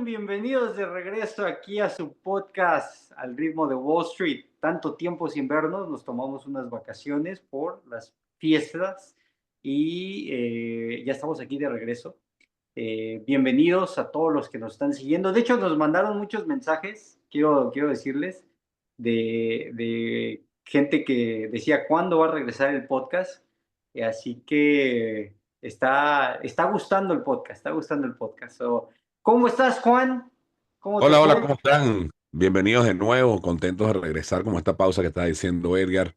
Bienvenidos de regreso aquí a su podcast Al ritmo de Wall Street. Tanto tiempo sin vernos, nos tomamos unas vacaciones por las fiestas y ya estamos aquí de regreso. Bienvenidos a todos los que nos están siguiendo. De hecho, nos mandaron muchos mensajes, quiero decirles, de gente que decía cuándo va a regresar el podcast. Así que está gustando el podcast, está gustando el podcast. ¿Cómo estás, Juan? ¿Cómo te Hola, hola, fue? ¿cómo están? Bienvenidos de nuevo, contentos de regresar como esta pausa que estaba diciendo Edgar.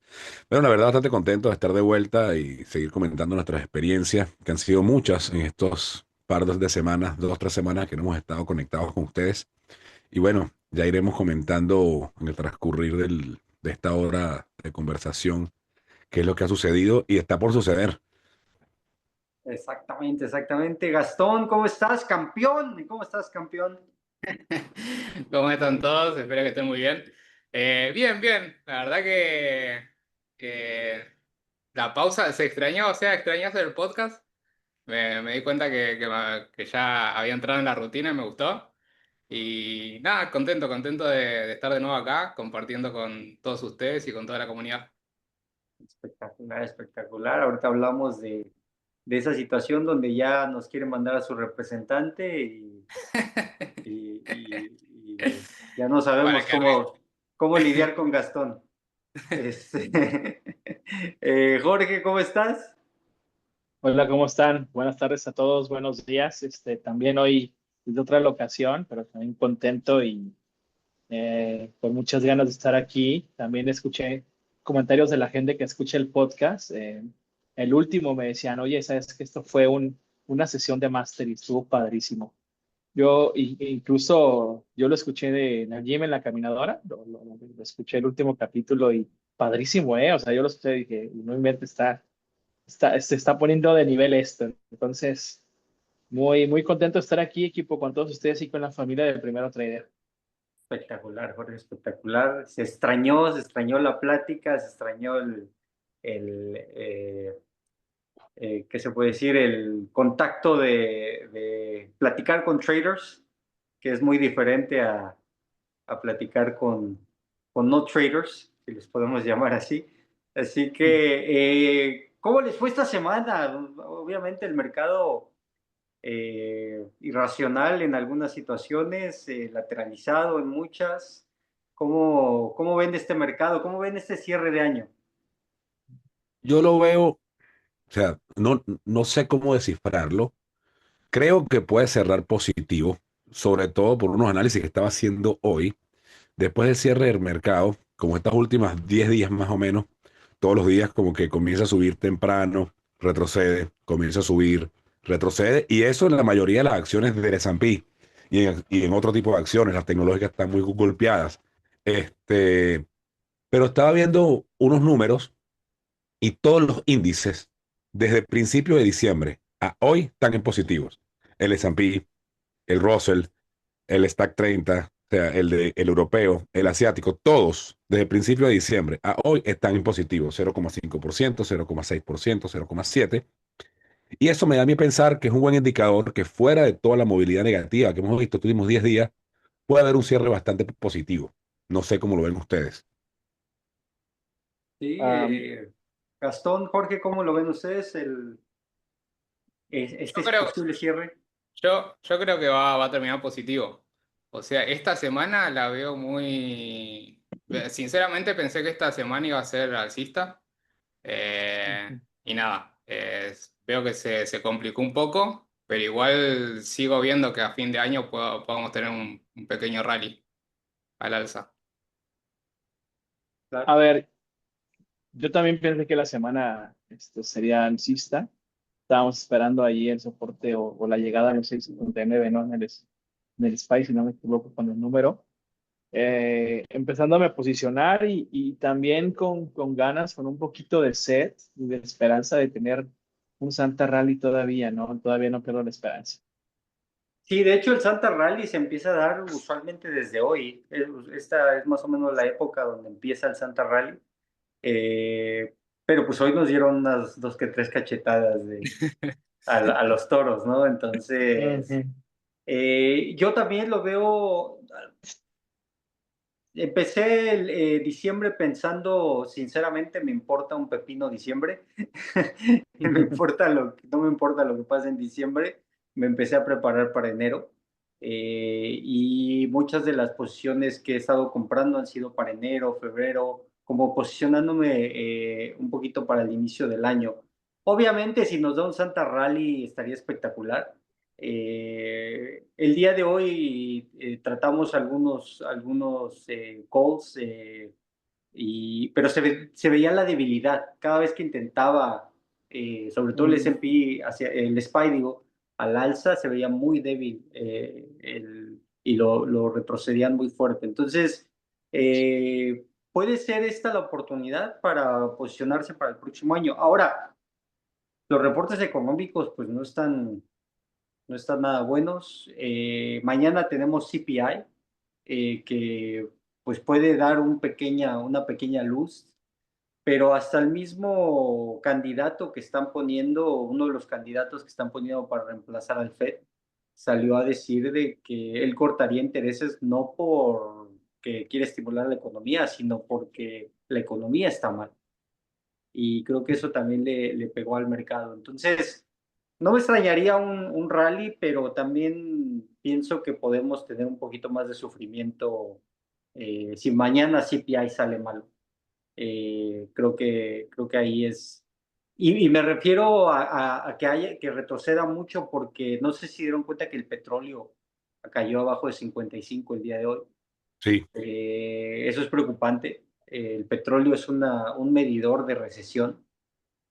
Pero la verdad, bastante contento de estar de vuelta y seguir comentando nuestras experiencias, que han sido muchas en estos par de semanas, 2, 3 semanas que no hemos estado conectados con ustedes. Y bueno, ya iremos comentando en el transcurrir de esta hora de conversación qué es lo que ha sucedido y está por suceder. Exactamente, exactamente. Gastón, ¿cómo estás? Campeón. ¿Cómo estás, campeón? ¿Cómo están todos? Espero que estén muy bien. Bien, bien. La verdad que la pausa se extrañó, o sea, extrañé hacer el podcast. Me di cuenta que ya había entrado en la rutina y me gustó. Y nada, contento de estar de nuevo acá, compartiendo con todos ustedes y con toda la comunidad. Espectacular, espectacular. Ahorita hablamos de esa situación donde ya nos quieren mandar a su representante y ya no Para sabemos que arregle. cómo lidiar con Gastón. Este, Jorge, ¿cómo estás? Hola, ¿cómo están? Buenas tardes a todos, buenos días. También hoy es de otra locación, pero también contento y con muchas ganas de estar aquí. También escuché comentarios de la gente que escucha el podcast. El último me decían, oye, sabes que esto fue una sesión de máster y estuvo padrísimo. Incluso yo lo escuché en el gym en la caminadora, lo escuché el último capítulo y padrísimo, ¿eh? O sea, yo lo escuché y dije, no inventes, se está poniendo de nivel esto. Entonces, muy contento de estar aquí, equipo, con todos ustedes y con la familia de Primero Trader. Espectacular, Jorge, espectacular. Se extrañó la plática, se extrañó el ¿qué se puede decir? El contacto de platicar con traders, que es muy diferente a platicar con no traders, si les podemos llamar así. Así que, ¿cómo les fue esta semana? Obviamente el mercado irracional en algunas situaciones, lateralizado en muchas. ¿Cómo ven este mercado? ¿Cómo ven este cierre de año? Yo lo veo, o sea, no sé cómo descifrarlo. Creo que puede cerrar positivo, sobre todo por unos análisis que estaba haciendo hoy, después del cierre del mercado, como estas últimas 10 días más o menos, todos los días como que comienza a subir temprano, retrocede, comienza a subir, retrocede, y eso en la mayoría de las acciones del S&P y en otro tipo de acciones, las tecnológicas están muy golpeadas. Este, pero estaba viendo unos números y todos los índices desde el principio de diciembre a hoy están en positivos. El S&P, el Russell, el Stack 30, o sea, el europeo, el asiático, todos desde el principio de diciembre a hoy están en positivo, 0,5%, 0,6%, 0,7%. Y eso me da a mí pensar que es un buen indicador que fuera de toda la movilidad negativa que hemos visto estos últimos 10 días, puede haber un cierre bastante positivo. No sé cómo lo ven ustedes. Sí, Um, Gastón, Jorge, ¿cómo lo ven ustedes? Yo Este es creo, posible cierre. yo creo que va a terminar positivo. O sea, esta semana la veo muy... Sinceramente pensé que esta semana iba a ser alcista. Y nada, veo que se complicó un poco, pero igual sigo viendo que a fin de año podamos tener un pequeño rally al alza. a Claro. ver, yo también pensé que la semana sería alcista. Estábamos esperando ahí el soporte o la llegada a los 6.59, ¿no? En el SPY, si no me equivoco con el número. Empezándome a posicionar y también con ganas, con un poquito de sed y de esperanza de tener un Santa Rally todavía, ¿no? Todavía no pierdo la esperanza. Sí, de hecho el Santa Rally se empieza a dar usualmente desde hoy. Esta es más o menos la época donde empieza el Santa Rally. Eh, pero pues hoy nos dieron unas dos que tres cachetadas a los toros, ¿no? Entonces, Ujú. Yo también lo veo. Empecé el diciembre pensando, sinceramente, me importa un pepino diciembre. No me importa lo que pase en diciembre. Me empecé a preparar para enero. Y muchas de las posiciones que he estado comprando han sido para enero, febrero, como posicionándome un poquito para el inicio del año. Obviamente, si nos da un Santa Rally estaría espectacular. El día de hoy tratamos algunos calls, pero se veía la debilidad. Cada vez que intentaba, sobre todo el S&P, hacia el SPY, digo, al alza, se veía muy débil y lo retrocedían muy fuerte. Entonces, puede ser esta la oportunidad para posicionarse para el próximo año. Ahora, los reportes económicos pues no están nada buenos. Mañana tenemos CPI, que pues puede dar una pequeña luz, pero hasta el mismo candidato que están poniendo, uno de los candidatos que están poniendo para reemplazar al Fed, salió a decir de que él cortaría intereses no porque quiere estimular la economía, sino porque la economía está mal. Y creo que eso también le pegó al mercado. Entonces, no me extrañaría un rally, pero también pienso que podemos tener un poquito más de sufrimiento si mañana CPI sale malo. Creo que ahí es. Y me refiero a que retroceda mucho porque no sé si dieron cuenta que el petróleo cayó abajo de 55 el día de hoy. Sí, Eso es preocupante. El petróleo es un medidor de recesión.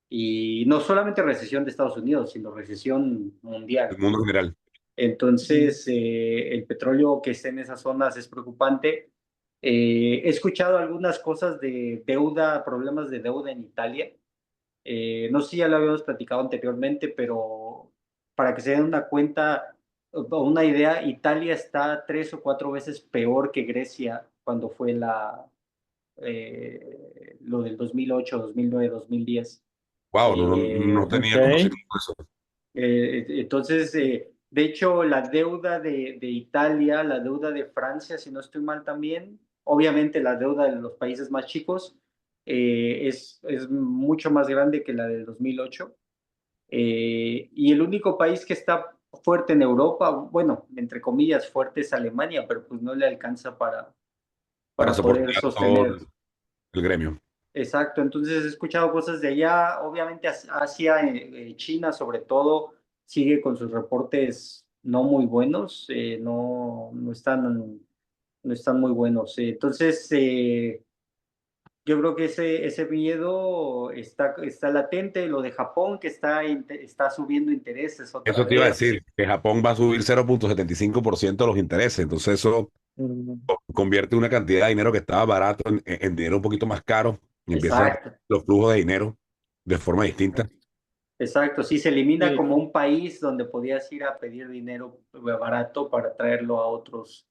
Y no solamente recesión de Estados Unidos, sino recesión el mundial. mundo general. Entonces, el petróleo que está en esas zonas es preocupante. He escuchado algunas cosas de deuda, problemas de deuda en Italia. No sé si ya lo habíamos platicado anteriormente, pero para que se den una cuenta o una idea, Italia está 3 o 4 veces peor que Grecia cuando fue lo del 2008, 2009, 2010. Wow, no tenía Ok. conocimiento de eso. Entonces, de hecho, la deuda de Italia, la deuda de Francia, si no estoy mal también, obviamente la deuda de los países más chicos es mucho más grande que la del 2008. Y el único país que está fuerte en Europa, bueno, entre comillas, fuerte es Alemania, pero pues no le alcanza para, Para para poder soportar todo sostener. el gremio. Exacto, entonces he escuchado cosas de allá, obviamente Asia, China sobre todo, sigue con sus reportes no muy buenos, no están muy buenos. Entonces, yo creo que ese miedo está latente, lo de Japón que está subiendo intereses otra Eso te iba a vez. decir, que Japón va a subir 0,75% los intereses. Entonces eso convierte una cantidad de dinero que estaba barato en dinero un poquito más caro y empieza Exacto, los flujos de dinero de forma distinta. exacto, sí, se elimina Sí. como un país donde podías ir a pedir dinero barato para traerlo a otros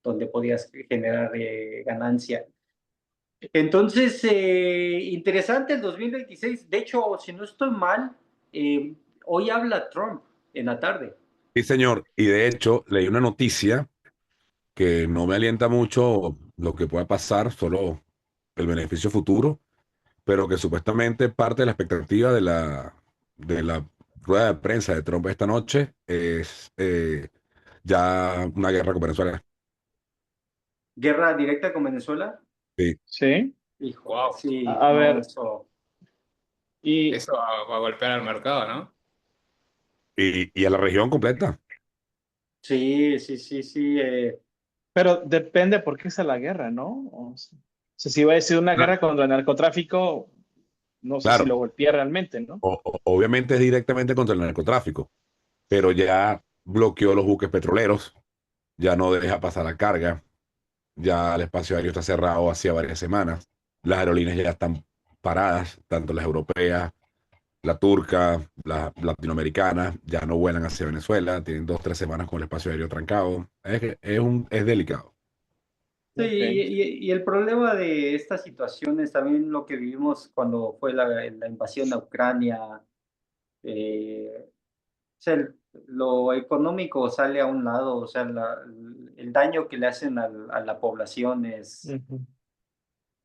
donde podías generar ganancia. Entonces, interesante el 2026. De hecho, si no estoy mal, hoy habla Trump en la tarde. Sí, señor. Y de hecho, leí una noticia que no me alienta mucho lo que pueda pasar, solo el beneficio futuro, pero que supuestamente parte de la expectativa de la rueda de prensa de Trump esta noche es ya una guerra con Venezuela. Guerra directa con Venezuela. Sí. Sí. Híjole, Wow, sí, A no, ver, eso. y, eso va a golpear al mercado, ¿no? Y a la región completa. Sí, sí, sí, sí. pero depende por qué es la guerra, ¿no? O sea, si va a ser una Claro, guerra contra el narcotráfico, no sé si claro. lo golpea realmente, ¿no? Obviamente es directamente contra el narcotráfico, pero ya bloqueó los buques petroleros, ya no deja pasar la carga, ya el espacio aéreo está cerrado hacía varias semanas, las aerolíneas ya están paradas, tanto las europeas, la turca, las latinoamericanas, ya no vuelan hacia Venezuela, tienen 2, 3 semanas con el espacio aéreo trancado. Es delicado. Sí, Ok. y el problema de estas situaciones, también lo que vivimos cuando fue la invasión a Ucrania, o sea, lo económico sale a un lado, o sea, el daño que le hacen a la población Ujú.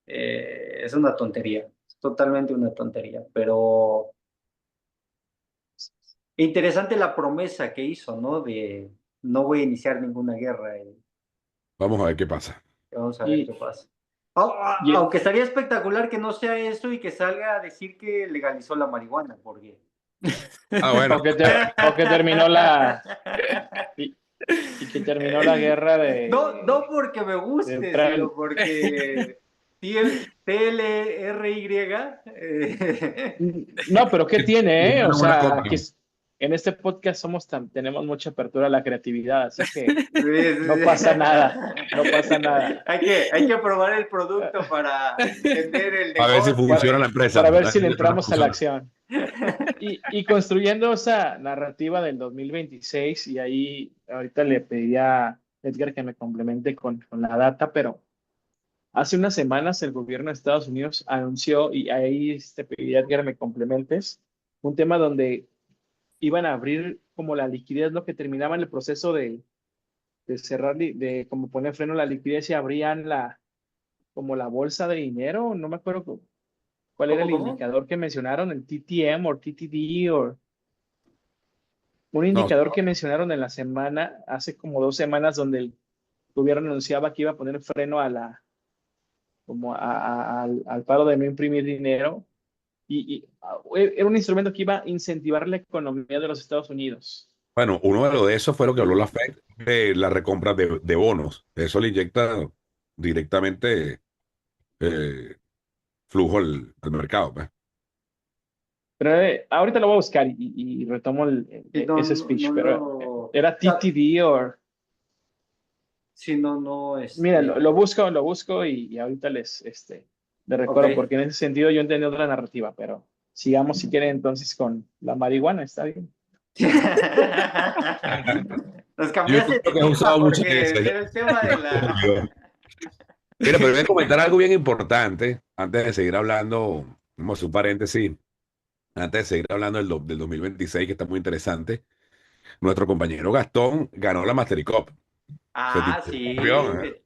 es una tontería, es totalmente una tontería, pero interesante la promesa que hizo, ¿no? De no voy a iniciar ninguna guerra y Vamos a ver qué pasa. vamos a ver Y, qué pasa. y- Aunque estaría espectacular que no sea eso y que salga a decir que legalizó la marihuana, porque... Ah, bueno. o que terminó y, y que terminó la guerra No, no porque me de guste, sino Ucrania. porque TLRY. No, pero ¿qué tiene, Es eh? O una buena sea, compra. aquí en este podcast tenemos mucha apertura a la creatividad, así que Sí, sí, no sí. pasa nada, no pasa nada. Hay que probar el producto para entender el A ver si negocio. funciona la empresa. Para A ver ver si le si entramos a la funciona. acción. Y construyendo esa narrativa del 2026, y ahí ahorita le pediría a Edgar que me complemente con la data, pero hace unas semanas el gobierno de Estados Unidos anunció, y ahí te pediría Edgar me complementes, un tema donde iban a abrir como la liquidez, lo que terminaban el proceso de cerrar, de como poner freno a la liquidez y abrían como la bolsa de dinero, no me acuerdo cuál era ¿Cómo, el cómo? indicador que mencionaron, el TTM o TTD o un No, indicador que mencionaron en la semana, hace como 2 semanas, donde el gobierno anunciaba que iba a poner freno como al paro de no imprimir dinero era un instrumento que iba a incentivar la economía de los Estados Unidos. bueno, uno de los de esos fue lo que habló la Fed de la recompra de bonos. Eso le inyecta directamente flujo al mercado, pues. Pero ahorita lo voy a buscar y retomo Si no, ese no, speech, no pero lo... era TTD o... Si no, no, Mira, lo busco y ahorita les Ok. recuerdo, porque en ese sentido yo entendí otra narrativa, pero sigamos si quieren entonces con la marihuana, está bien. Nos Yo cambiaste creo de que has tema usado muchas de porque esas. ese era el tema de la... Mira, pero voy a comentar algo bien importante antes de seguir hablando, vamos a hacer un paréntesis, antes de seguir hablando del 2026, que está muy interesante. Nuestro compañero Gastón ganó la Master Cup. Se Ah, tituló sí, campeón, ¿eh?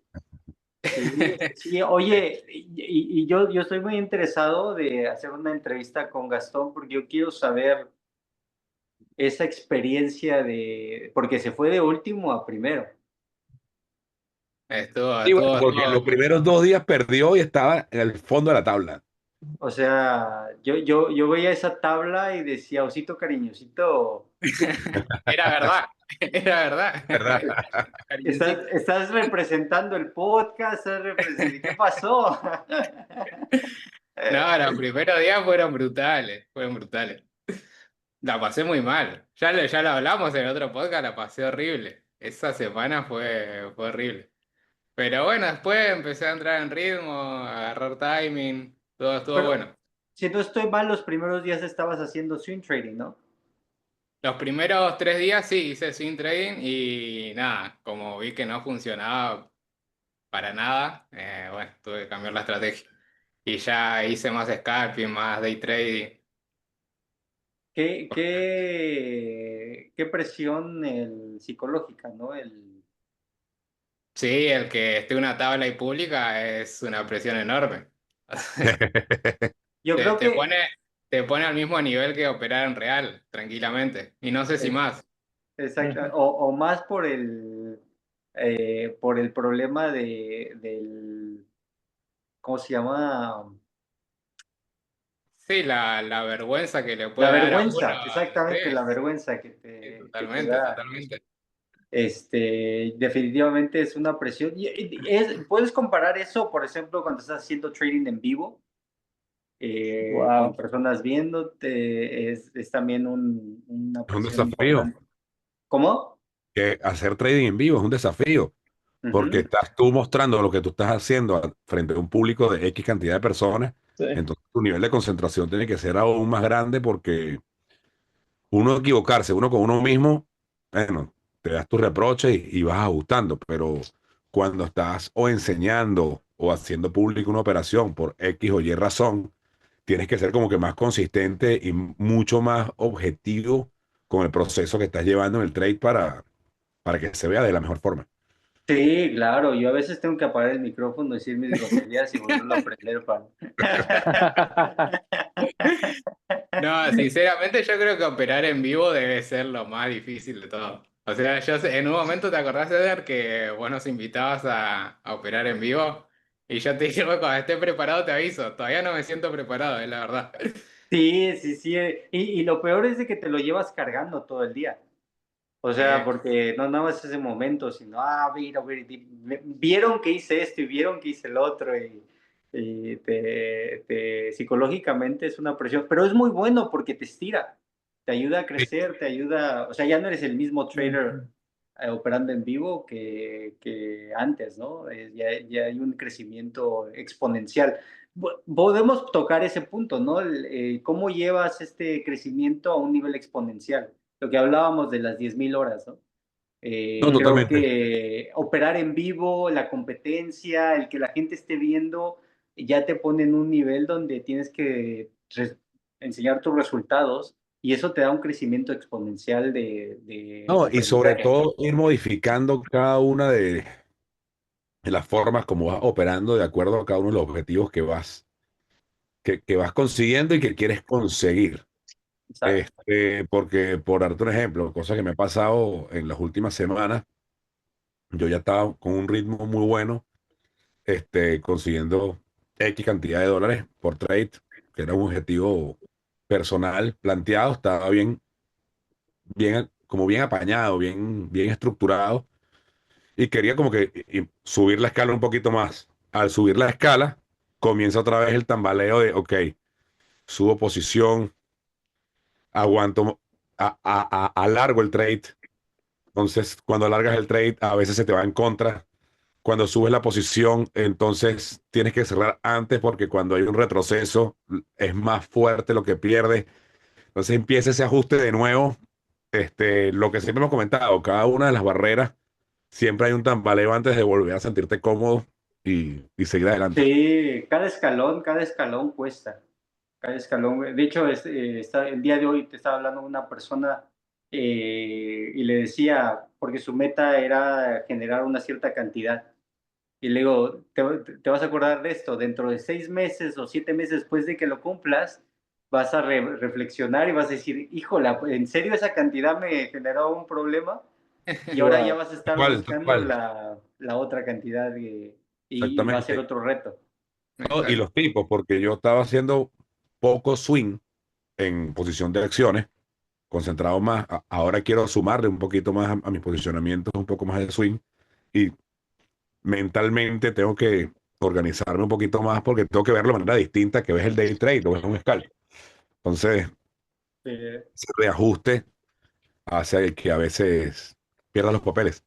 sí, sí. Oye, y yo estoy muy interesado de hacer una entrevista con Gastón porque yo quiero saber esa experiencia porque se fue de último a primero. Estuvo, Y bueno, estuvo, porque los estuvo- primeros 2 días perdió y estaba en el fondo de la tabla. O sea, yo veía esa tabla y decía, osito cariñosito, Era verdad, era verdad. ¿Verdad? estás, Cariñosito. estás representando el podcast, ¿qué pasó? No, los primeros días fueron brutales, fueron brutales. La pasé muy mal. Ya lo hablamos en otro podcast, la pasé horrible. Esa semana fue horrible. Pero bueno, después empecé a entrar en ritmo, a agarrar timing, todo estuvo Pero bueno. si no estoy mal, los primeros días estabas haciendo swing trading, ¿no? Los primeros 3 días sí hice swing trading y nada, como vi que no funcionaba para nada, bueno, tuve que cambiar la estrategia. Y ya hice más scalping, más day trading. ¿Qué presión psicológica, ¿no? Sí, el que esté una tabla y pública es una presión enorme. Yo Te, creo te que, pone, te pone al mismo nivel que operar en real, tranquilamente. Y no sé si es- más. exacto, Ujú. o más por el problema ¿cómo se llama? Sí, la vergüenza que le La puede dar a uno. vergüenza, Sí, exactamente la vergüenza sí, que te totalmente, da. totalmente. Definitivamente es una presión. ¿Puedes comparar eso, por ejemplo, cuando estás haciendo trading en vivo, con Wow. personas viéndote? Es también una Es un presión desafío. importante. ¿Cómo? Que hacer trading en vivo es un desafío. Porque Ujú. estás tú mostrando lo que tú estás haciendo frente a un público de X cantidad de personas. Sí. Entonces tu nivel de concentración tiene que ser aún más grande porque uno equivocarse, uno con uno mismo, bueno, te das tus reproches y vas ajustando, pero cuando estás o enseñando o haciendo público una operación por X o Y razón, tienes que ser como que más consistente y mucho más objetivo con el proceso que estás llevando en el trade para que se vea de la mejor forma. Sí, claro, yo a veces tengo que apagar el micrófono, decir mis groserías y volverlo a prender para... No, sinceramente yo creo que operar en vivo debe ser lo más difícil de todo. O sea, en un momento te acordás, Eder, que vos nos invitabas a operar en vivo y yo te dije, "Bueno, cuando esté preparado te aviso. Todavía no me siento preparado, es la verdad." Sí, sí, sí. Y lo peor es de que te lo llevas cargando todo el día. O sea, Eh, porque no nada más ese momento, sino, mira, vieron que hice esto y vieron que hice el otro y psicológicamente es una presión, pero es muy bueno porque te estira, te ayuda a crecer, te ayuda, o sea, ya no eres el mismo trader operando en vivo que antes, ¿no? Ya hay un crecimiento exponencial. Podemos tocar ese punto, ¿no? ¿Cómo llevas este crecimiento a un nivel exponencial? Lo que hablábamos de las 10.000 horas, ¿no? No, Creo totalmente. que operar en vivo, la competencia, el que la gente esté viendo, ya te pone en un nivel donde tienes que enseñar tus resultados y eso te da un crecimiento exponencial de No, y sobre aprendizaje. todo ir modificando cada una de las formas como vas operando de acuerdo a cada uno de los objetivos que vas consiguiendo y que quieres conseguir. Exacto. Porque, por darte un ejemplo, cosa que me ha pasado en las últimas semanas, yo ya estaba con un ritmo muy bueno, consiguiendo X cantidad de dólares por trade, que era un objetivo personal planteado, estaba como bien apañado, bien estructurado, y quería como que subir la escala un poquito más. Al subir la escala, comienza otra vez el tambaleo de, ok, subo posición, aguanto, alargo el trade. Entonces, cuando alargas el trade, a veces se te va en contra. Cuando subes la posición, entonces tienes que cerrar antes porque cuando hay un retroceso es más fuerte lo que pierdes. Entonces empieza ese ajuste de nuevo. Lo que siempre hemos comentado, cada una de las barreras, siempre hay un tambaleo antes de volver a sentirte cómodo y seguir adelante. Sí, cada escalón cuesta. Cada escalón. De hecho, el día de hoy te estaba hablando una persona y le decía, porque su meta era generar una cierta cantidad. Y le digo, te vas a acordar de esto, dentro de 6 meses o 7 meses después de que lo cumplas, vas a reflexionar y vas a decir, híjola, ¿en serio esa cantidad me generó un problema? Y ahora ya Wow. vas a estar Tal buscando cual, la otra cantidad y va a ser exactamente. otro reto. No, y exacto. los tipos, porque yo estaba haciendo poco swing en posición de acciones, concentrado más. Ahora quiero sumarle un poquito más a mis posicionamientos, un poco más de swing. Y mentalmente tengo que organizarme un poquito más porque tengo que verlo de manera distinta que ves el day trade o ves un scalp. Entonces, Eh, ese reajuste hace que a veces pierdas los papeles.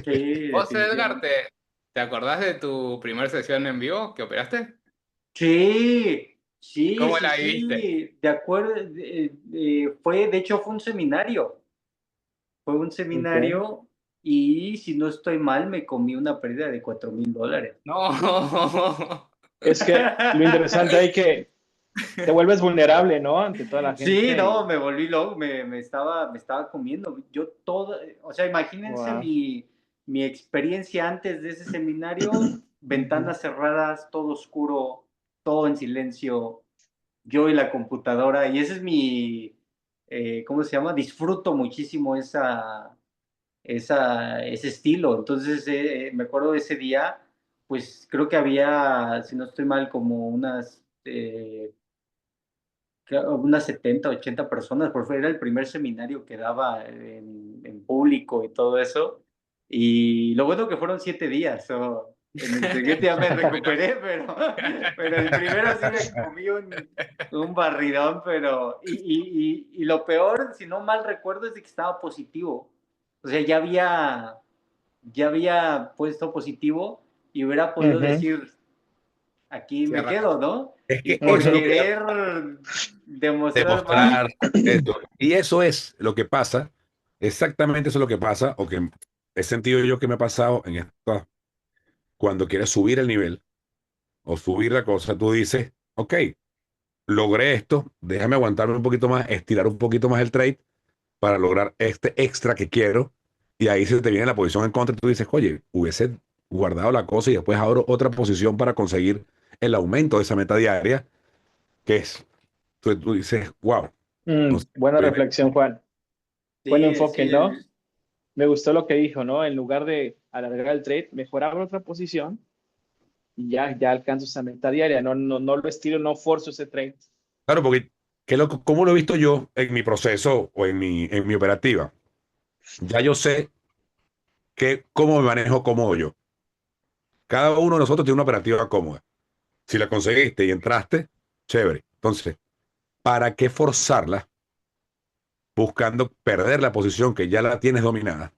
sí, Vos, Edgar, definitivamente. ¿te acordás de tu primera sesión en vivo que operaste? Sí, ¿Y sí, cómo sí, la viviste? sí, de acuerdo. De hecho, fue un seminario. Fue un Ok. seminario y si no estoy mal, me comí una pérdida de $4,000. No. Es que lo interesante ahí que te vuelves vulnerable, ¿no? Ante toda la Sí, gente no, y me volví loco, me estaba comiendo. Yo todo, o sea, imagínense wow. mi experiencia antes de ese seminario, Ujú. ventanas cerradas, todo oscuro, todo en silencio, yo y la computadora, y ese es ¿cómo se llama? Disfruto muchísimo ese estilo. Entonces, me acuerdo de ese día, pues creo que había, si no estoy mal, como unas 70 80 personas, porque era el primer seminario que daba en público y todo eso. Y lo bueno que fueron 7 días. En el siguiente día me Menos. recuperé, pero el primero sí me comí un barridón, pero... Y lo peor, si no mal recuerdo, es de que estaba positivo. O sea, ya había puesto positivo y hubiera podido Ujú. decir, aquí me Cierra. quedo, ¿no? Es Y que por eso es lo que querer demostrar más. demostrar esto. Y eso es lo que pasa, exactamente eso es lo que pasa, o que he sentido yo que me ha pasado en esta, cuando quieres subir el nivel o subir la cosa, tú dices, ok, logré esto, déjame aguantarme un poquito más, estirar un poquito más el trade para lograr este extra que quiero. Y ahí se te viene la posición en contra y tú dices, oye, hubiese guardado la cosa y después abro otra posición para conseguir el aumento de esa meta diaria, que es, tú dices, wow, no sé, Buena reflexión, Juan. Buen Sí, enfoque, sí, ¿no? Me gustó lo que dijo, ¿no? En lugar de alargar el trade, mejorar otra posición y ya alcanzo esa meta diaria. No lo estiro, no forzo ese trade. claro, porque ¿cómo lo he visto yo en mi proceso o en mi operativa? Ya yo sé cómo me manejo cómodo yo. Cada uno de nosotros tiene una operativa cómoda. Si la conseguiste y entraste, chévere. Entonces, ¿para qué forzarla buscando perder la posición que ya la tienes dominada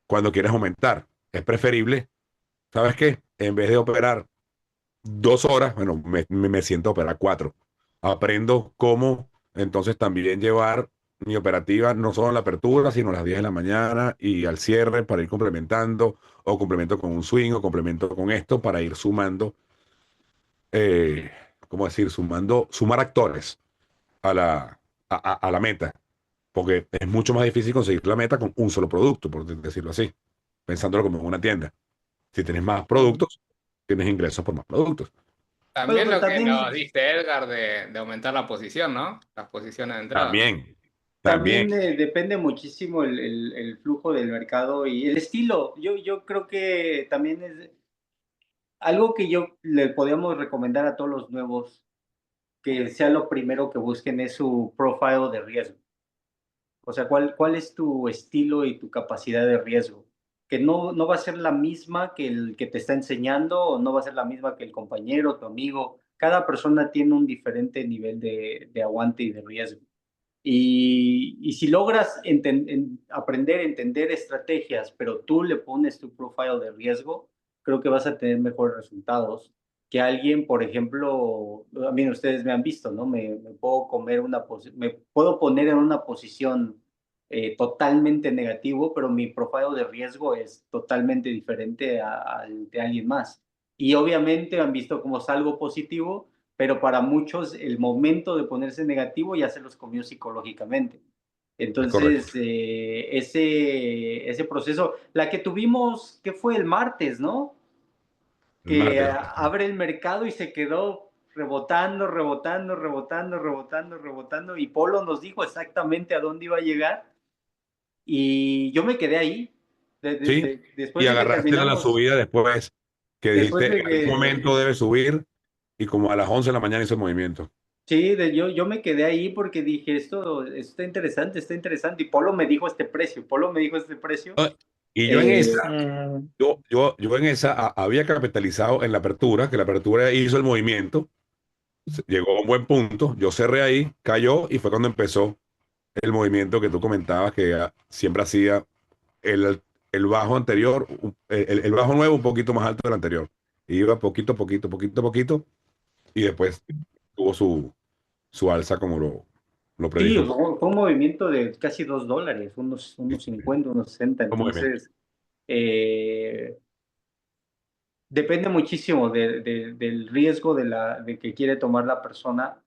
cuando quieres aumentar? Es preferible, ¿sabes qué? En vez de operar 2 horas, bueno, me siento a operar 4. Aprendo cómo entonces también llevar mi operativa no solo en la apertura, sino a las 10 de la mañana y al cierre para ir complementando, o complemento con un swing, o complemento con esto para ir sumando, eh, ¿cómo decir? Sumar actores a la meta, porque es mucho más difícil conseguir la meta con un solo producto, por decirlo así, pensándolo como en una tienda. Si tienes más sí. productos, tienes ingresos por más productos. Bueno, También pero lo que nos también, dice Edgar de aumentar la posición, ¿no? Las posiciones de entrada. También, también. también depende muchísimo el flujo del mercado y el estilo. Yo creo que también es algo que yo le podemos recomendar a todos los nuevos, que sea lo primero que busquen es su profile de riesgo. O sea, ¿cuál es tu estilo y tu capacidad de riesgo? Que no va a ser la misma que el que te está enseñando o no va a ser la misma que el compañero, tu amigo. Cada persona tiene un diferente nivel de aguante y de riesgo. Y si logras aprender a entender estrategias, pero tú le pones tu profile de riesgo, creo que vas a tener mejores resultados que alguien, por ejemplo, a mí ustedes me han visto, ¿no? Me puedo me puedo poner en una posición totalmente negativo, pero mi profile de riesgo es totalmente diferente al de alguien más. Y obviamente han visto cómo salgo positivo, pero para muchos el momento de ponerse negativo ya se los comió psicológicamente. Es correcto. Entonces, ese proceso, la que tuvimos, que fue el martes, ¿no? El Que martes. abre el mercado y se quedó rebotando, rebotando, rebotando, rebotando, rebotando, y Polo nos dijo exactamente a dónde iba a llegar, y yo me quedé ahí. Sí. Y Después de que agarraste la terminamos, subida después que después dijiste, en de algún que momento debe subir, y como a las 11 de la mañana hizo el movimiento. Sí, yo me quedé ahí porque dije, esto está interesante. Y Polo me dijo este precio, Polo me dijo este precio. Ah, Y yo en Eh, esa, Mm, yo en esa había capitalizado en la apertura, que la apertura hizo el movimiento, llegó a un buen punto, yo cerré ahí, cayó y fue cuando empezó el movimiento que tú comentabas que siempre hacía el, el bajo anterior, el bajo nuevo un poquito más alto del anterior. Iba poquito, poquito, poquito, poquito y después tuvo su alza como lo sí, predijo. fue un movimiento de casi $2, unos 50, unos 60. Un movimiento. Entonces, eh, depende muchísimo del riesgo de que quiere tomar la persona.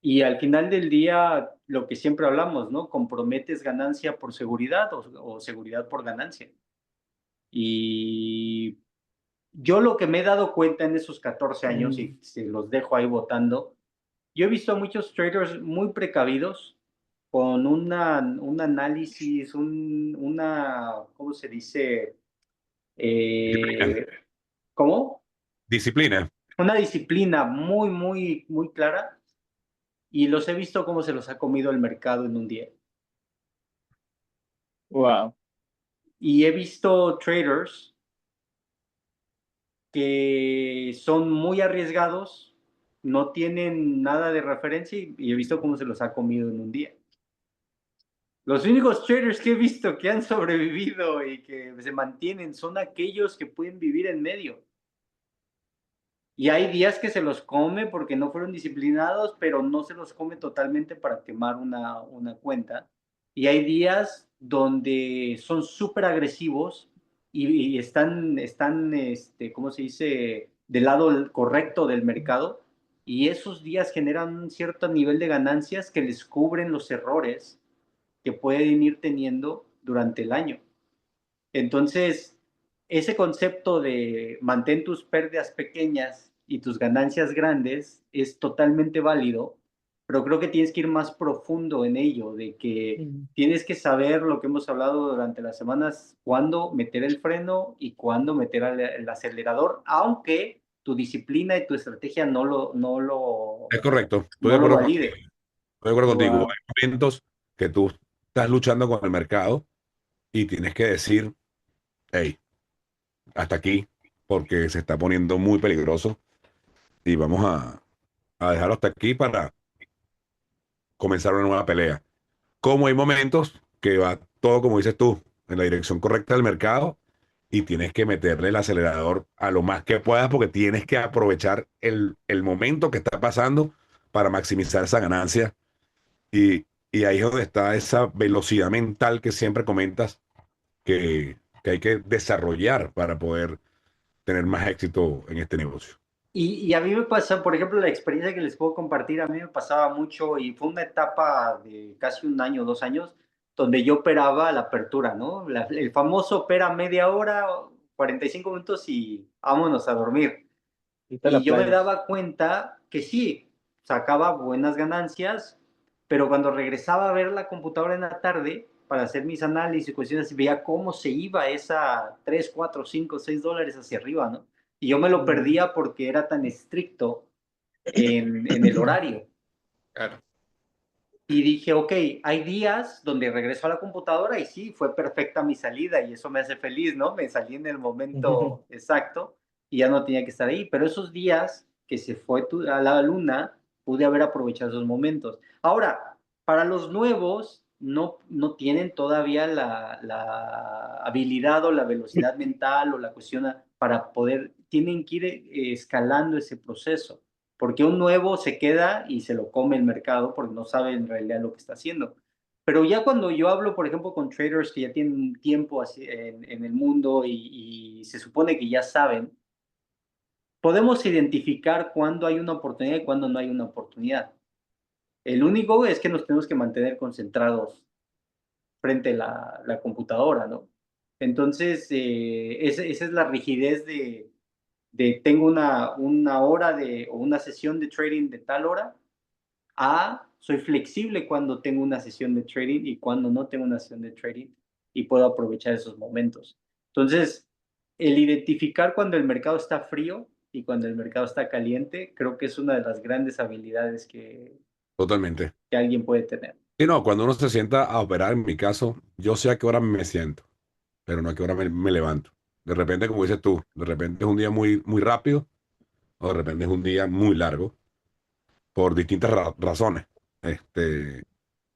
Y al final del día, lo que siempre hablamos, ¿no? Comprometes ganancia por seguridad o seguridad por ganancia. Y yo lo que me he dado cuenta en esos 14 años, y mm, se los dejo ahí votando, yo he visto a muchos traders muy precavidos con un análisis, ¿cómo se dice? Disciplina. Eh, ¿Cómo? Disciplina. Una disciplina muy, muy, muy clara, y los he visto cómo se los ha comido el mercado en un día. wow. Y he visto traders que son muy arriesgados, no tienen nada de referencia, y he visto cómo se los ha comido en un día. Los únicos traders que he visto que han sobrevivido y que se mantienen son aquellos que pueden vivir en medio. Y hay días que se los come porque no fueron disciplinados, pero no se los come totalmente para quemar una cuenta. Y hay días donde son súper agresivos y ¿cómo se dice?, del lado correcto del mercado. Y esos días generan un cierto nivel de ganancias que les cubren los errores que pueden ir teniendo durante el año. Entonces, ese concepto de mantén tus pérdidas pequeñas y tus ganancias grandes es totalmente válido, pero creo que tienes que ir más profundo en ello, de que tienes que saber lo que hemos hablado durante las semanas, cuándo meter el freno y cuándo meter el acelerador, aunque tu disciplina y tu estrategia Es correcto, no lo valide. estoy de acuerdo contigo. Wow. Hay momentos que tú estás luchando con el mercado y tienes que decir, hey, hasta aquí, porque se está poniendo muy peligroso y vamos a dejarlo hasta aquí para comenzar una nueva pelea. Como hay momentos que va todo, como dices tú, en la dirección correcta del mercado y tienes que meterle el acelerador a lo más que puedas porque tienes que aprovechar el momento que está pasando para maximizar esa ganancia. Y, y ahí es donde está esa velocidad mental que siempre comentas que hay que desarrollar para poder tener más éxito en este negocio. Y a mí me pasa, por ejemplo, la experiencia que les puedo compartir, a mí me pasaba mucho y fue una etapa de casi un año, 2 años, donde yo operaba la apertura, ¿no? El famoso opera media hora, 45 minutos y vámonos a dormir. Irte a Y la yo me playa. daba cuenta que sí, sacaba buenas ganancias, pero cuando regresaba a ver la computadora en la tarde para hacer mis análisis y cuestiones, veía cómo se iba esa 3 4 5 6 dólares hacia arriba, ¿no? Y yo me lo perdía porque era tan estricto en el horario. Claro. Y dije, ok, hay días donde regreso a la computadora y sí, fue perfecta mi salida y eso me hace feliz, ¿no? Me salí en el momento exacto y ya no tenía que estar ahí. Pero esos días que se fue a la luna, pude haber aprovechado esos momentos. Ahora, para los nuevos, no tienen todavía la habilidad o la velocidad mental o la cuestión para poder, tienen que ir escalando ese proceso porque un nuevo se queda y se lo come el mercado porque no sabe en realidad lo que está haciendo. Pero ya cuando yo hablo, por ejemplo, con traders que ya tienen tiempo así en el mundo y se supone que ya saben, podemos identificar cuándo hay una oportunidad y cuándo no hay una oportunidad. El único es que nos tenemos que mantener concentrados frente a la computadora, ¿no? Entonces, esa es la rigidez de tengo una hora o una sesión de trading de tal hora. Soy flexible cuando tengo una sesión de trading y cuando no tengo una sesión de trading y puedo aprovechar esos momentos. Entonces, el identificar cuando el mercado está frío y cuando el mercado está caliente, creo que es una de las grandes habilidades Totalmente. que alguien puede tener. Y no, cuando uno se sienta a operar, en mi caso, yo sé a qué hora me siento, pero no a qué hora me levanto. De repente, como dices tú, de repente es un día muy, muy rápido o de repente es un día muy largo por distintas razones. Este,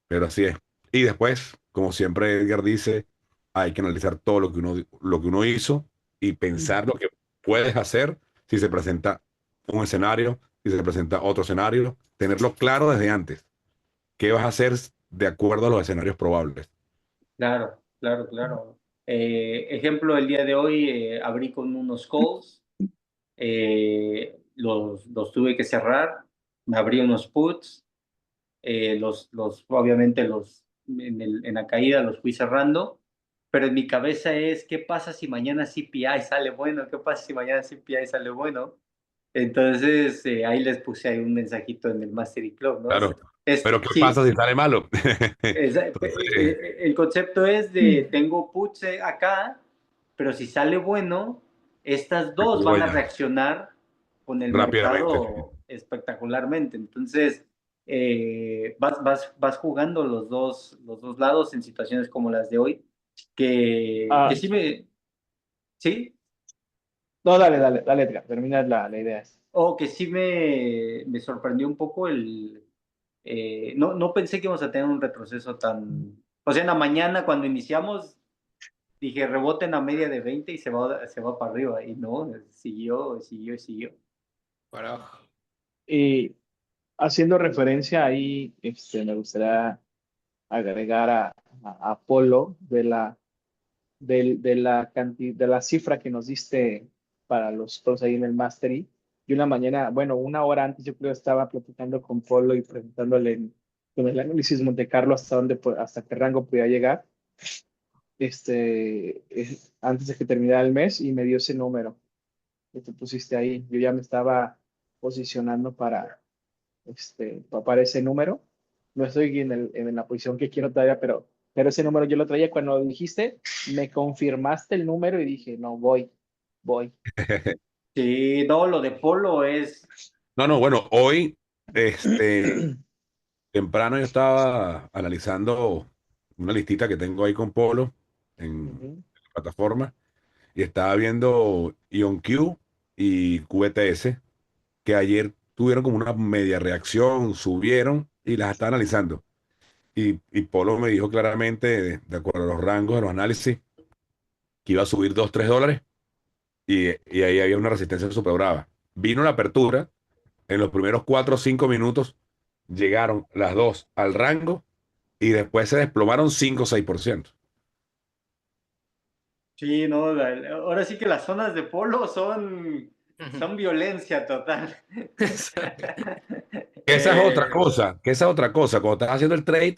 pero así es. Y después, como siempre Edgar dice, hay que analizar todo lo que uno hizo y pensar lo que puedes hacer si se presenta un escenario, si se presenta otro escenario, tenerlo claro desde antes. ¿Qué vas a hacer de acuerdo a los escenarios probables? Claro, claro, claro. Ejemplo, el día de hoy abrí con unos calls, los tuve que cerrar, me abrí unos puts, obviamente en la caída los fui cerrando, pero en mi cabeza es, ¿qué pasa si mañana CPI sale bueno? ¿Qué pasa si mañana CPI sale bueno? Entonces, ahí les puse ahí un mensajito en el Mastery Club, ¿no? Claro. Pero ¿qué Sí, pasa si sale malo? Entonces, el concepto es de, tengo puts acá, pero si sale bueno, estas me dos cubro van a ya reaccionar con el rápidamente. mercado espectacularmente. Entonces, vas jugando los dos lados en situaciones como las de hoy, que Ah, sí sí, no, dale, Edgar, termina la idea. o que sí me sorprendió un poco no pensé que íbamos a tener un retroceso tan, o sea, en la mañana cuando iniciamos dije rebote en la media de 20 y se va para arriba y no, siguió, siguió, siguió. Para abajo. Y haciendo referencia ahí, me gustaría agregar a Apolo de la cifra que nos diste para los pros ahí en el Mastery. Y una mañana, bueno, una hora antes yo creo estaba platicando con Polo y preguntándole con el análisis Monte Carlo hasta qué rango podía llegar, antes de que terminara el mes y me dio ese número que tú pusiste ahí. Yo ya me estaba posicionando para ese número. No estoy en la posición que quiero todavía, pero ese número yo lo traía cuando dijiste, me confirmaste el número y dije, no, voy. Sí, no, lo de Polo es... No, no, bueno, hoy, temprano yo estaba analizando una listita que tengo ahí con Polo en Ujú. la plataforma y estaba viendo IonQ y QTS que ayer tuvieron como una media reacción, subieron y las estaba analizando. Y Polo me dijo claramente, de acuerdo a los rangos de los análisis, que iba a subir 2 3 dólares y ahí había una resistencia súper brava. Vino la apertura, en los primeros 4 o 5 minutos llegaron las dos al rango y después se desplomaron 5 o 6%. Sí, no, ahora sí que las zonas de Polo son violencia total. Esa es otra Eh, cosa, que esa es otra cosa. Cuando estás haciendo el trade,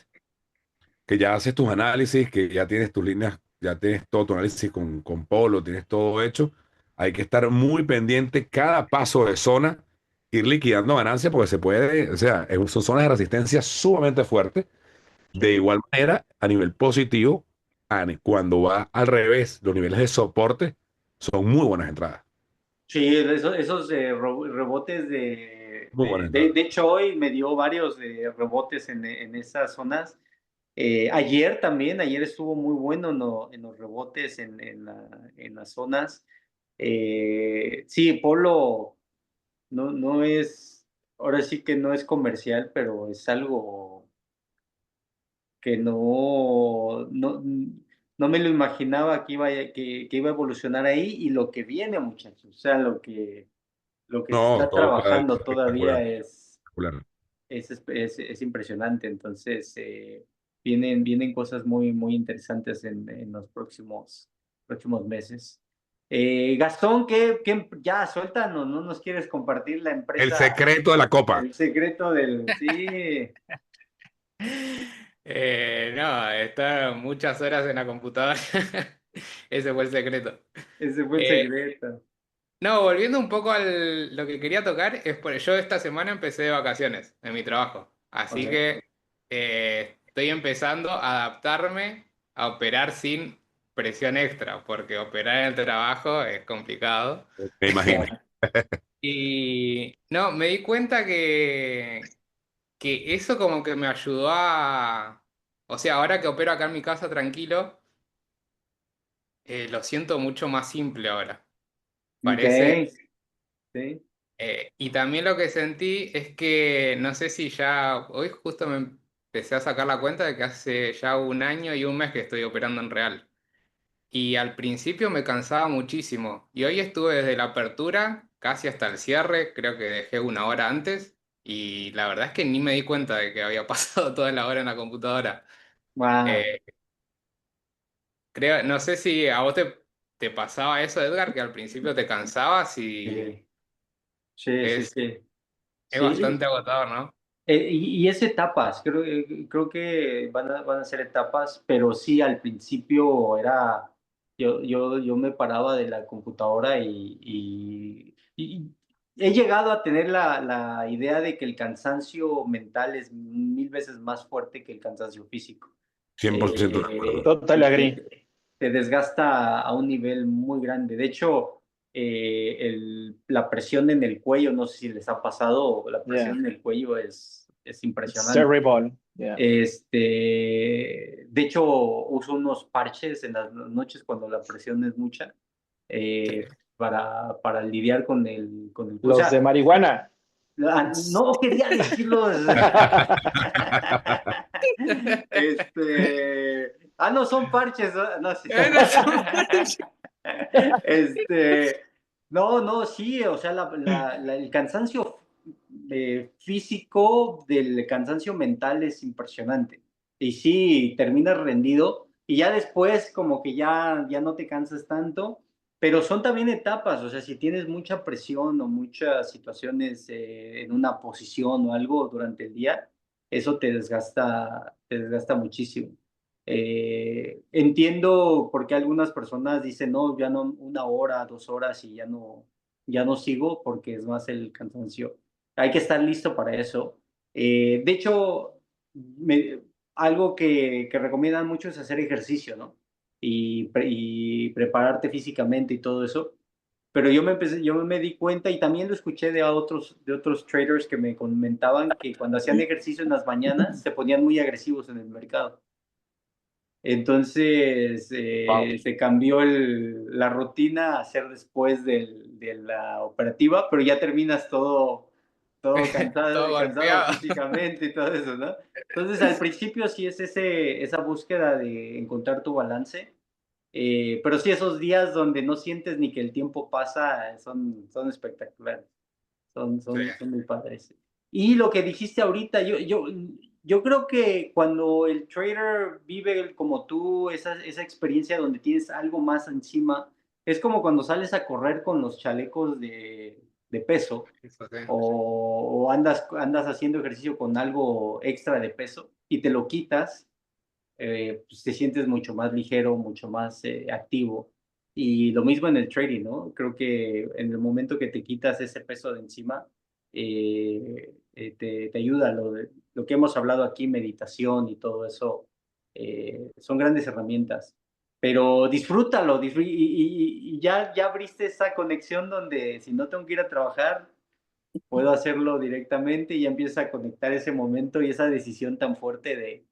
que ya haces tus análisis, que ya tienes tus líneas, ya tienes todo tu análisis con Polo, tienes todo hecho, hay que estar muy pendiente cada paso de zona, ir liquidando ganancias porque se puede, o sea, son zonas de resistencia sumamente fuertes. De sí, igual manera, a nivel positivo, cuando va al revés, los niveles de soporte son muy buenas entradas. sí, esos rebotes Muy buenas entradas. de hecho hoy me dio varios rebotes en esas zonas. Ayer estuvo muy bueno en los rebotes en las zonas. Sí, Polo no es, ahora sí que no es comercial, pero es algo que no me lo imaginaba que iba a evolucionar ahí y lo que viene, muchachos. O sea, lo que se No, está todo cada vez trabajando espectacular, todavía espectacular. es impresionante. Entonces, vienen cosas muy interesantes en los próximos meses. Gastón, ya suéltanos, ¿no nos quieres compartir la El empresa, secreto de la copa. el secreto del... Sí, No, estar muchas horas en la computadora. Ese fue el secreto. ese fue el Eh, secreto. no, volviendo un poco a lo que quería tocar, es por yo esta semana empecé de vacaciones en mi trabajo. Así Ok. que estoy empezando a adaptarme a operar sin presión extra, porque operar en el trabajo es complicado. Me imagino. Claro. Y no, me di cuenta que eso como que me ayudó a... O sea, ahora que opero acá en mi casa tranquilo, lo siento mucho más simple ahora. Ok, Parece. sí. Y también lo que sentí es que no sé si ya, hoy justo me empecé a sacar la cuenta de que hace ya un año y un mes que estoy operando en real. Y al principio me cansaba muchísimo. Y hoy estuve desde la apertura casi hasta el cierre, creo que dejé una hora antes. Y la verdad es que ni me di cuenta de que había pasado toda la hora en la computadora. Wow. Eh, no sé si a vos te pasaba eso, Edgar, que al principio te cansabas y Sí, sí, sí, es, sí. es Sí, bastante agotador, ¿no? y es etapas, creo que van a ser etapas, pero sí, al principio yo me paraba de la computadora y he llegado a tener la idea de que el cansancio mental es 1000 veces más fuerte que el cansancio físico. 100% de acuerdo. Total agree. Te desgasta a un nivel muy grande. De hecho, la presión en el cuello, no sé si les ha pasado, la Yeah. presión en el cuello es It's impresionante. terrible. Yeah. De hecho, uso unos parches en las noches cuando la presión es mucha, Sí. para lidiar o Los de sea, marihuana. no quería decirlo. No son parches, no, sí. No, Este, no, sí, o sea, el cansancio físico del cansancio mental es impresionante. Y sí, terminas rendido y ya después como que ya no te cansas tanto, pero son también etapas, o sea, si tienes mucha presión o muchas situaciones en una posición o algo durante el día, eso te desgasta muchísimo. Entiendo por qué algunas personas dicen, no, ya no 1 hora, 2 horas y ya no sigo porque es más el cansancio. Hay que estar listo para eso. De hecho, me- algo que recomiendan mucho es hacer ejercicio, ¿no? Y prepararte físicamente y todo eso. Pero yo me di cuenta y también lo escuché de otros traders que me comentaban que cuando hacían ejercicio en las mañanas se ponían muy agresivos en el mercado. Entonces Wow. se cambió la rutina a hacer después de la operativa, pero ya terminas todo Todo cansado golpeado. físicamente y todo eso, ¿no? Entonces al principio sí es esa búsqueda de encontrar tu balance, pero sí esos días donde no sientes ni que el tiempo pasa son espectaculares. Sí. Son muy padres. Y lo que dijiste ahorita, yo creo que cuando el trader vive como tú, esa experiencia donde tienes algo más encima, es como cuando sales a correr con los chalecos de peso Eso sí. o andas haciendo ejercicio con algo extra de peso y te lo quitas, pues te sientes mucho más ligero, mucho más activo. Y lo mismo en el trading, ¿no? Creo que en el momento que te quitas ese peso de encima, te ayuda. Lo que hemos hablado aquí, meditación y todo eso, son grandes herramientas. Pero disfrútalo, y ya abriste esa conexión donde si no tengo que ir a trabajar, puedo hacerlo directamente y ya empieza a conectar ese momento y esa decisión tan fuerte de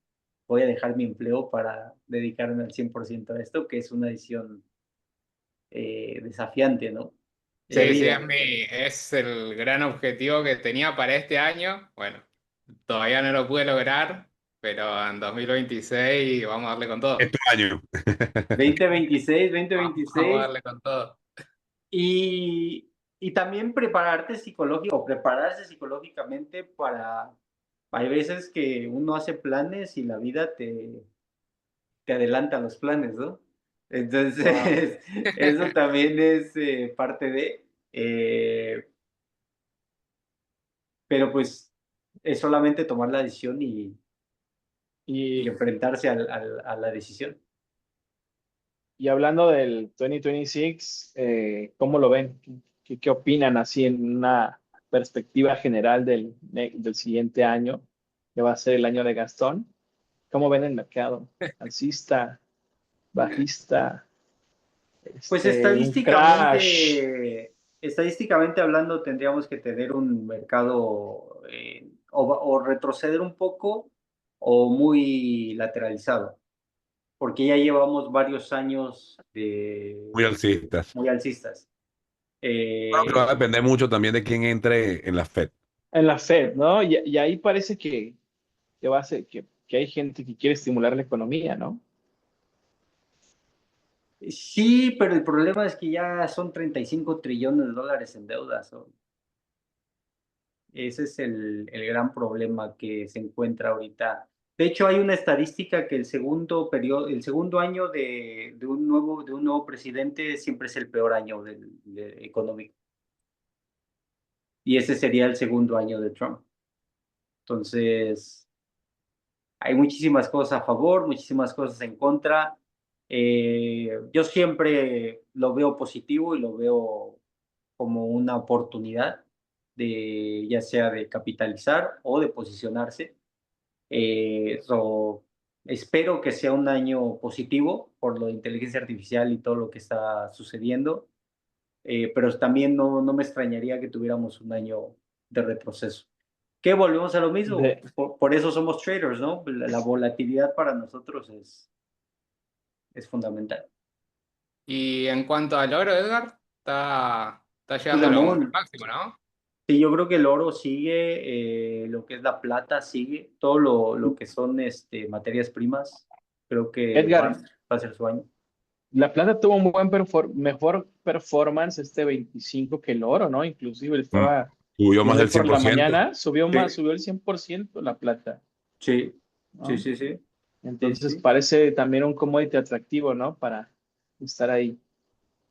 voy a dejar mi empleo para dedicarme al 100% a esto, que es una decisión desafiante, ¿no? De Sí, sí, vida. es el gran objetivo que tenía para este año. Bueno, todavía no lo pude lograr, pero en 2026 vamos a darle con todo. Este año. 2026, Vamos a 2026. darle con todo. Y, y también prepararse psicológicamente para... Hay veces que uno hace planes y la vida te adelanta los planes, ¿no? Wow. Entonces, eso también es parte de, pero pues es solamente tomar la decisión y Y, enfrentarse a la decisión. y hablando del 2026, ¿cómo lo ven? ¿Qué opinan así en una perspectiva general del siguiente año, que va a ser el año de Gastón? ¿Cómo ven el mercado? ¿Alcista, bajista, Pues un crash? estadísticamente hablando, tendríamos que tener un mercado o retroceder un poco o muy lateralizado, porque ya llevamos varios años Muy alcistas. muy alcistas. Creo que va a Eh, depender mucho también de quién entre en la Fed. En la Fed, ¿no? Y ahí parece que va a ser, que hay gente que quiere estimular la economía, ¿no? Sí, pero el problema es que ya son 35 trillones de dólares en deuda. Ese es el gran problema que se encuentra ahorita. De hecho, hay una estadística que el segundo año de un nuevo presidente siempre es el peor año económico. Y ese sería el segundo año de Trump. Entonces, hay muchísimas cosas a favor, muchísimas cosas en contra. Yo siempre lo veo positivo y lo veo como una oportunidad de ya sea de capitalizar o de posicionarse. Espero que sea un año positivo por lo de inteligencia artificial y todo lo que está sucediendo, pero también no me extrañaría que tuviéramos un año de retroceso. ¿Qué volvemos a lo mismo? De, Por eso somos traders, ¿no? La volatilidad para nosotros es fundamental. Y en cuanto al oro, Edgar, está To llegando the a lo moon. máximo, ¿no? Sí, yo creo que el oro sigue, lo que es la plata sigue, todo lo que son materias primas, creo que Edgar, va a ser su año. la plata tuvo un mejor performance este 25 que el oro, ¿no? Inclusive Mm. estaba Subió más viendo del hoy por la 100%. mañana, subió más, Sí, subió el 100% la plata, sí, sí, ¿no? sí, sí, sí, Entonces sí. parece también un commodity atractivo, ¿no? Para estar ahí.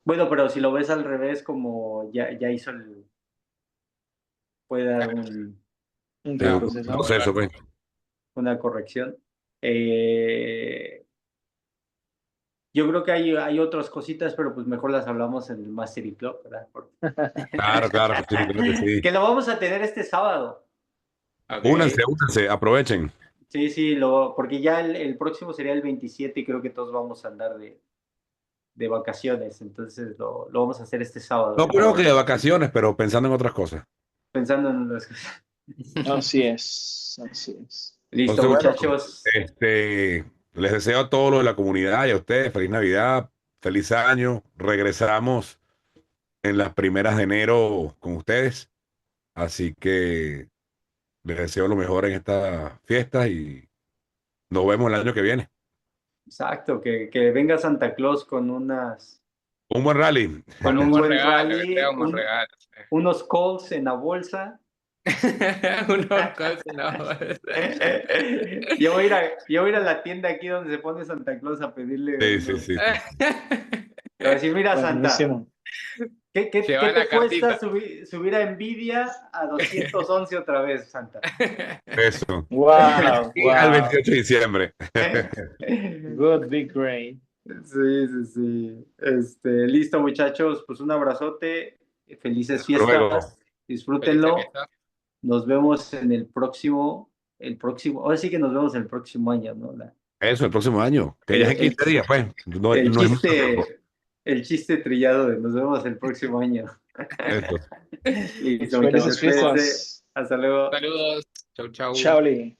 Bueno, pero si lo ves al revés, como ya hizo puede dar Un Sí, un Claro, retroceso. proceso, pues. una corrección. Yo creo que hay otras cositas, pero pues mejor las hablamos en el Mastery Club, ¿verdad? Claro, claro, sí, creo que sí. Que lo vamos a tener este sábado. Ok. Únanse, aprovechen. Sí, porque ya el próximo sería el 27 y creo que todos vamos a andar de vacaciones, entonces lo vamos a hacer este sábado. No creo que de vacaciones, pero pensando en otras cosas. Pensando en las cosas. Así es, así es. Listo, Entonces, bueno, muchachos. les deseo a todos los de la comunidad y a ustedes feliz Navidad, feliz año. Regresamos en las primeras de enero con ustedes. Así que les deseo lo mejor en estas fiestas y nos vemos el año que viene. Exacto, que venga Santa Claus con Un buen rally. con un Unos buen regalos, rally, que traigamos regalos. unos calls en la bolsa. Unos cosas, no. Yo voy a ir a la tienda aquí donde se pone Santa Claus a pedirle Sí. Le voy a decir, mira, Santa, Buenísimo. ¿qué Lleva te la cuesta cartita. subir a Nvidia a 211 otra vez, Santa? Eso. Wow, Y al wow. 28 de diciembre. Good, be great. Sí. Listo, muchachos, pues un abrazote, felices Hasta luego. fiestas, disfrútenlo. Feliz fiesta. Nos vemos en el próximo, ahora sí que nos vemos el próximo año, ¿no? Eso, el próximo año. Que ya es en 15 días, pues. No es mucho tiempo. El chiste trillado de nos vemos el próximo año. Eso. Listo, Felices muchachos, cuídense. fiestas. Hasta luego. Saludos. Chau, chau. Chao, Lee.